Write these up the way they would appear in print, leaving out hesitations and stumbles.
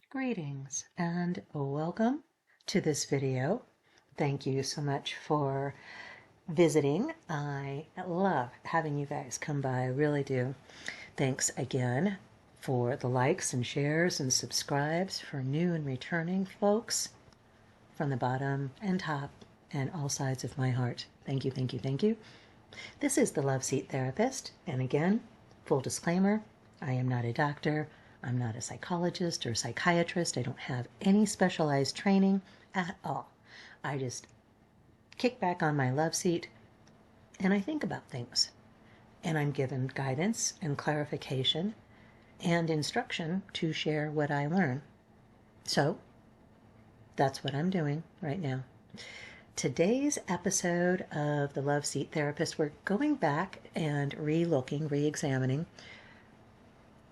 Greetings and welcome to this video. Thank you so much for visiting. I love having you guys come by, I really do. Thanks again for the likes and shares and subscribes for new and returning folks from the bottom and top and all sides of my heart. Thank you, thank you, thank you. This is the Loveseat therapist, and again, full disclaimer, I am not a doctor. I'm not a psychologist or psychiatrist. I don't have any specialized training at all. I just kick back on my love seat and I think about things. And I'm given guidance and clarification and instruction to share what I learn. So that's what I'm doing right now. Today's episode of the Love Seat Therapist, we're going back and re-examining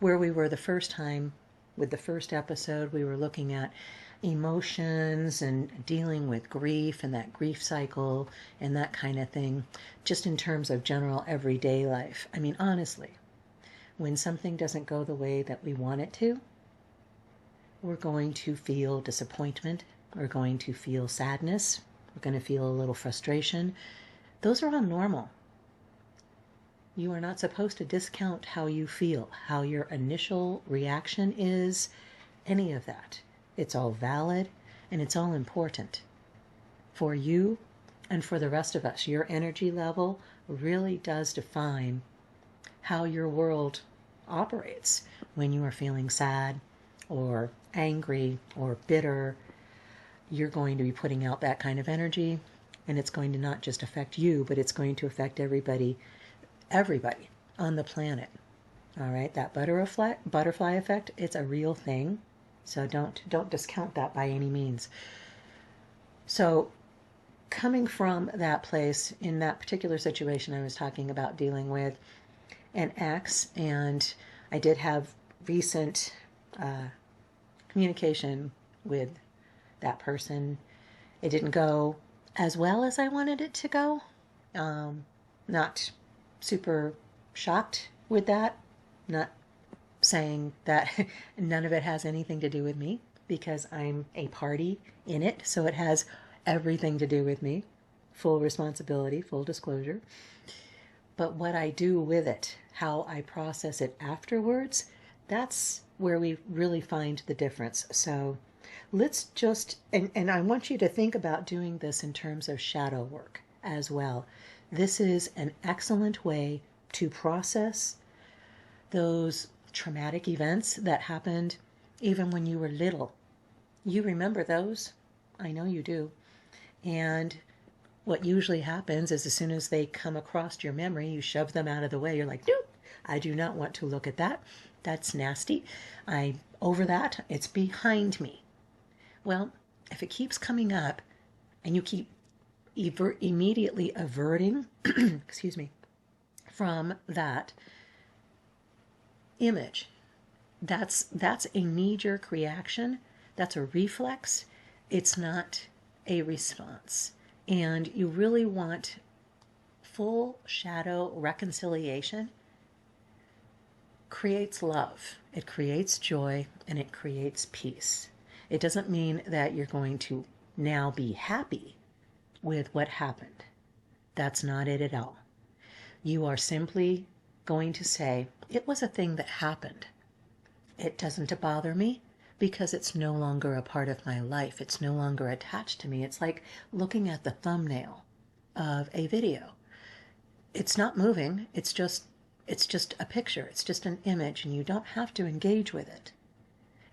where we were the first time. With the first episode, we were looking at emotions and dealing with grief and that grief cycle and that kind of thing, just in terms of general everyday life. I mean, honestly, when something doesn't go the way that we want it to, we're going to feel disappointment, we're going to feel sadness, we're going to feel a little frustration. Those are all normal. You are not supposed to discount how you feel, how your initial reaction is, any of that. It's all valid and it's all important for you and for the rest of us. Your energy level really does define how your world operates when you are feeling sad or angry or bitter. You're going to be putting out that kind of energy, and it's going to not just affect you, but it's going to affect everybody on the planet. All right, that butterfly effect, it's a real thing. So don't discount that by any means. So coming from that place, in that particular situation, I was talking about dealing with an ex, and I did have recent communication with that person. It didn't go as well as I wanted it to go. Not super shocked with that. Not saying that none of it has anything to do with me, because I'm a party in it, so it has everything to do with me. Full responsibility, full disclosure. But what I do with it, how I process it afterwards, that's where we really find the difference. So let's just, and I want you to think about doing this in terms of shadow work as well. This is an excellent way to process those traumatic events that happened even when you were little. You remember those? I know you do. And what usually happens is, as soon as they come across your memory, you shove them out of the way. You're like, nope, I do not want to look at that. That's nasty. I'm over that. It's behind me. Well, if it keeps coming up and you keep immediately averting, excuse me, from that image, that's a knee-jerk reaction. That's a reflex. It's not a response. And you really want full shadow reconciliation. Creates love, it creates joy, and it creates peace. It doesn't mean that you're going to now be happy with what happened. That's not it at all. You are simply going to say, it was a thing that happened. It doesn't bother me because it's no longer a part of my life. It's no longer attached to me. It's like looking at the thumbnail of a video. It's not moving. It's just a picture. It's just an image, and you don't have to engage with it.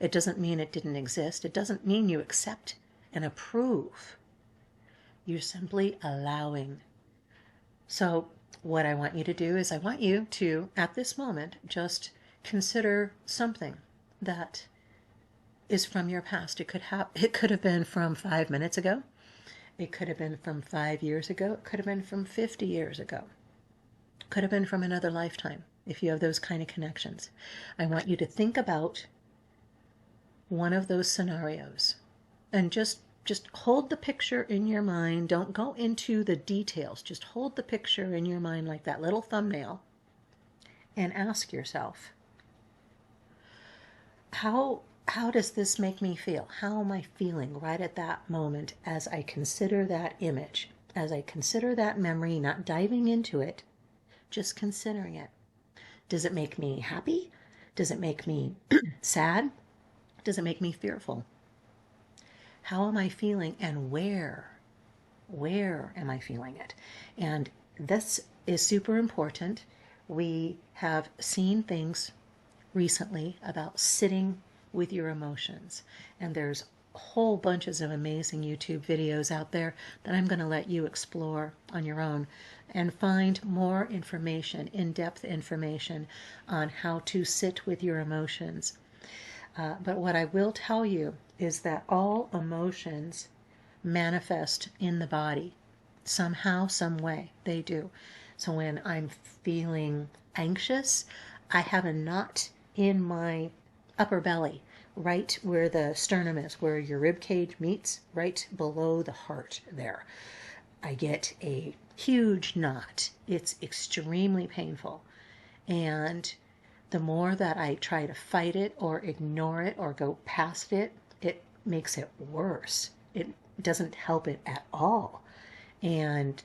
It doesn't mean it didn't exist. It doesn't mean you accept and approve. You're simply allowing. So what I want you to do is, I want you to, at this moment, just consider something that is from your past. It could have been from 5 minutes ago. It could have been from 5 years ago. It could have been from 50 years ago. It could have been from another lifetime, if you have those kind of connections. I want you to think about one of those scenarios and just hold the picture in your mind. Don't go into the details. Just hold the picture in your mind like that little thumbnail and ask yourself, how how does this make me feel? How am I feeling right at that moment as I consider that image, as I consider that memory, not diving into it, just considering it? Does it make me happy? Does it make me sad? Does it make me fearful? How am I feeling, and where am I feeling it? And this is super important. We have seen things recently about sitting with your emotions, and there's whole bunches of amazing YouTube videos out there that I'm going to let you explore on your own and find more information, in-depth information on how to sit with your emotions. But what I will tell you is that all emotions manifest in the body somehow, some way. They do. So when I'm feeling anxious, I have a knot in my upper belly, right where the sternum is, where your rib cage meets, right below the heart there. I get a huge knot. It's extremely painful. And the more that I try to fight it or ignore it or go past it, it makes it worse. It doesn't help it at all. And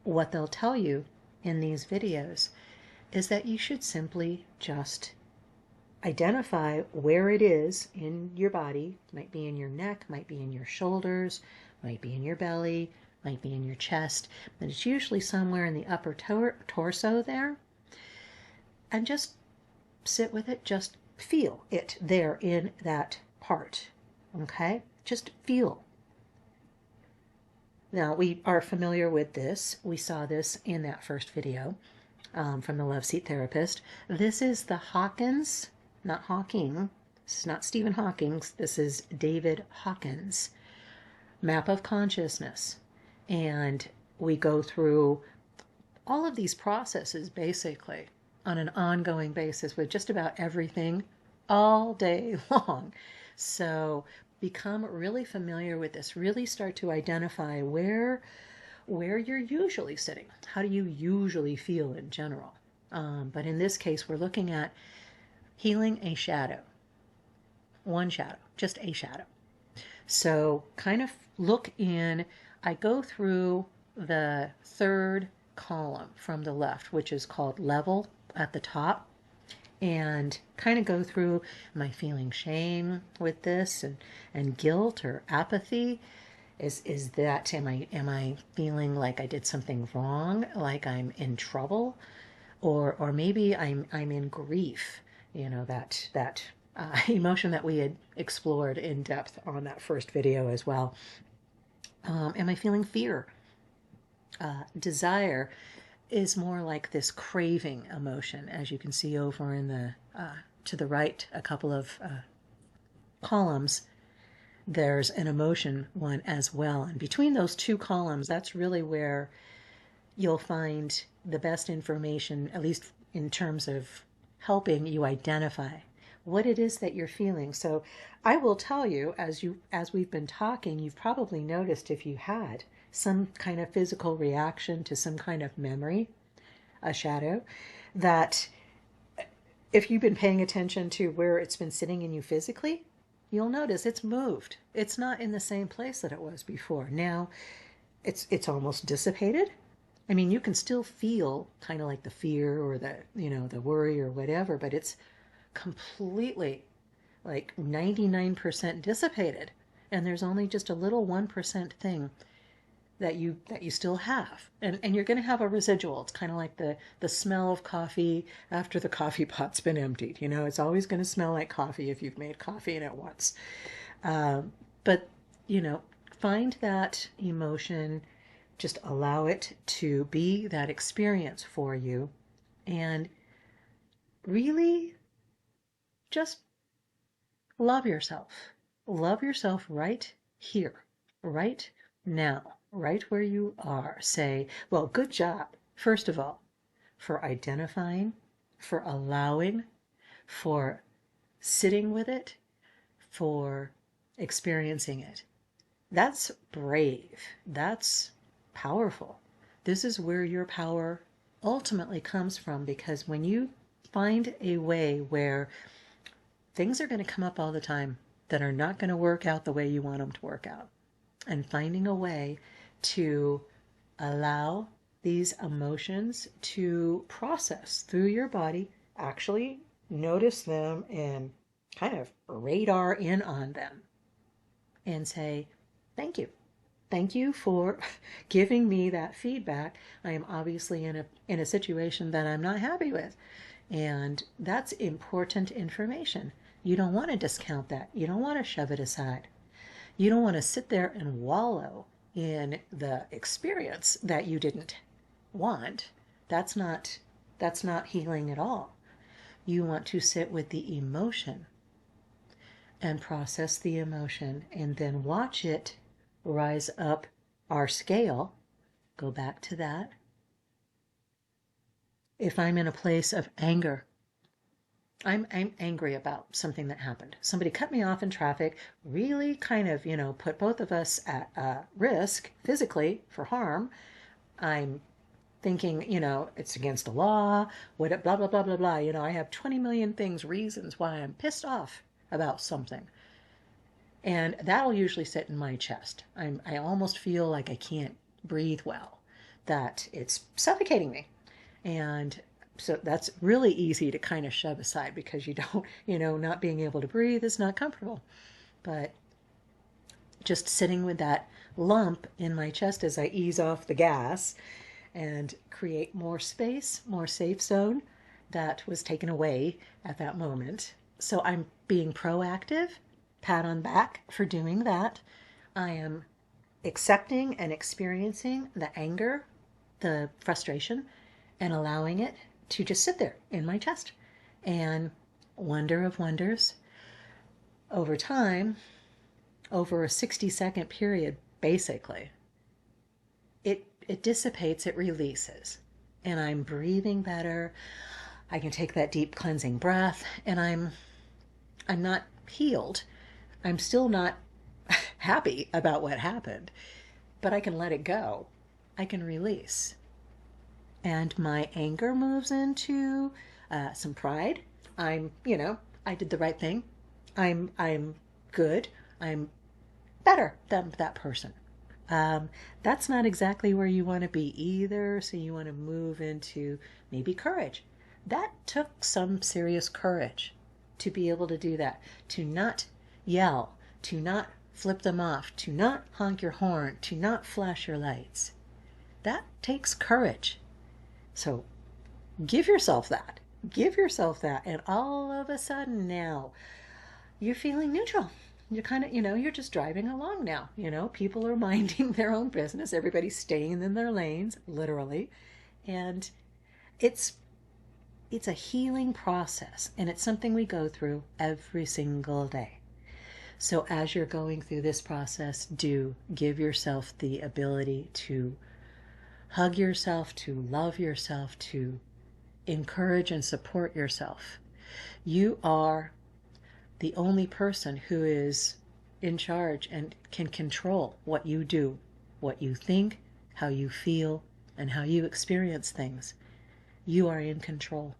what they'll tell you in these videos is that you should simply just identify where it is in your body. It might be in your neck, might be in your shoulders, might be in your belly, might be in your chest, but it's usually somewhere in the upper torso there. And just sit with it, just feel it there in that part, okay? Just feel. Now, we are familiar with this. We saw this in that first video from the Loveseat therapist. This is the Hawkins, not Hawking. This is not Stephen Hawking. This is David Hawkins' map of consciousness. And we go through all of these processes basically on an ongoing basis with just about everything all day long. So become really familiar with this. Really start to identify where you're usually sitting. How do you usually feel in general? But in this case, we're looking at healing a shadow. One shadow, just a shadow. So kind of look in. I go through the third column from the left, which is called level at the top, and kind of go through, am I feeling shame with this and guilt or apathy? Is that, am I feeling like I did something wrong, like I'm in trouble, or maybe I'm in grief, that emotion that we had explored in depth on that first video as well. Am I feeling fear? Desire is more like this craving emotion, as you can see over in the to the right, a couple of columns. There's an emotion one as well, and between those two columns, that's really where you'll find the best information, at least in terms of helping you identify what it is that you're feeling. So I will tell you, as we've been talking, you've probably noticed, if you had some kind of physical reaction to some kind of memory, a shadow, that if you've been paying attention to where it's been sitting in you physically, you'll notice it's moved. It's not in the same place that it was before. Now it's almost dissipated. I mean, you can still feel kind of like the fear or the worry or whatever, but it's completely like 99% dissipated. And there's only just a little 1% thing that you still have. And you're going to have a residual. It's kind of like the smell of coffee after the coffee pot's been emptied. It's always going to smell like coffee if you've made coffee in it once. But, find that emotion, just allow it to be that experience for you, and really just love yourself. Love yourself right here, right now, right where you are. Say, well, good job, first of all, for identifying, for allowing, for sitting with it, for experiencing it. That's brave. That's powerful. This is where your power ultimately comes from, because when you find a way where things are going to come up all the time that are not going to work out the way you want them to work out. And finding a way to allow these emotions to process through your body, actually notice them and kind of radar in on them and say, thank you. Thank you for giving me that feedback. I am obviously in a situation that I'm not happy with. And that's important information. You don't want to discount that. You don't want to shove it aside. You don't want to sit there and wallow in the experience that you didn't want. That's not healing at all. You want to sit with the emotion and process the emotion and then watch it rise up our scale. Go back to that. If I'm in a place of anger, I'm angry about something that happened. Somebody cut me off in traffic, really kind of, put both of us at risk physically for harm. I'm thinking, it's against the law, what, blah, blah, blah, blah, blah. I have 20 million reasons why I'm pissed off about something. And that'll usually sit in my chest. I almost feel like I can't breathe well, that it's suffocating me. And so that's really easy to kind of shove aside because you don't, not being able to breathe is not comfortable. But just sitting with that lump in my chest as I ease off the gas and create more space, more safe zone that was taken away at that moment. So I'm being proactive, pat on back for doing that. I am accepting and experiencing the anger, the frustration, and allowing it to just sit there in my chest. And wonder of wonders, over time, over a 60-second period, basically, it dissipates, it releases. And I'm breathing better. I can take that deep cleansing breath, and I'm not healed. I'm still not happy about what happened, but I can let it go. I can release. And my anger moves into some pride. I did the right thing. I'm good. I'm better than that person. That's not exactly where you want to be either. So you want to move into maybe courage. That took some serious courage to be able to do that, to not yell, to not flip them off, to not honk your horn, to not flash your lights. That takes courage. So give yourself that. Give yourself that. And all of a sudden now, you're feeling neutral. You're kind of, you're just driving along now. People are minding their own business. Everybody's staying in their lanes, literally. And it's a healing process. And it's something we go through every single day. So as you're going through this process, do give yourself the ability to hug yourself, to love yourself, to encourage and support yourself. You are the only person who is in charge and can control what you do, what you think, how you feel, and how you experience things. You are in control.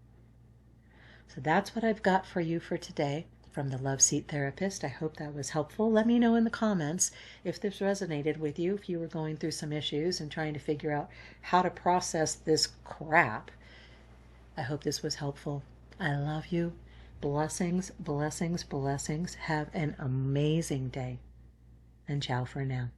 So that's what I've got for you for today from the Loveseat Therapist. I hope that was helpful. Let me know in the comments if this resonated with you, if you were going through some issues and trying to figure out how to process this crap. I hope this was helpful. I love you. Blessings, blessings, blessings. Have an amazing day. And ciao for now.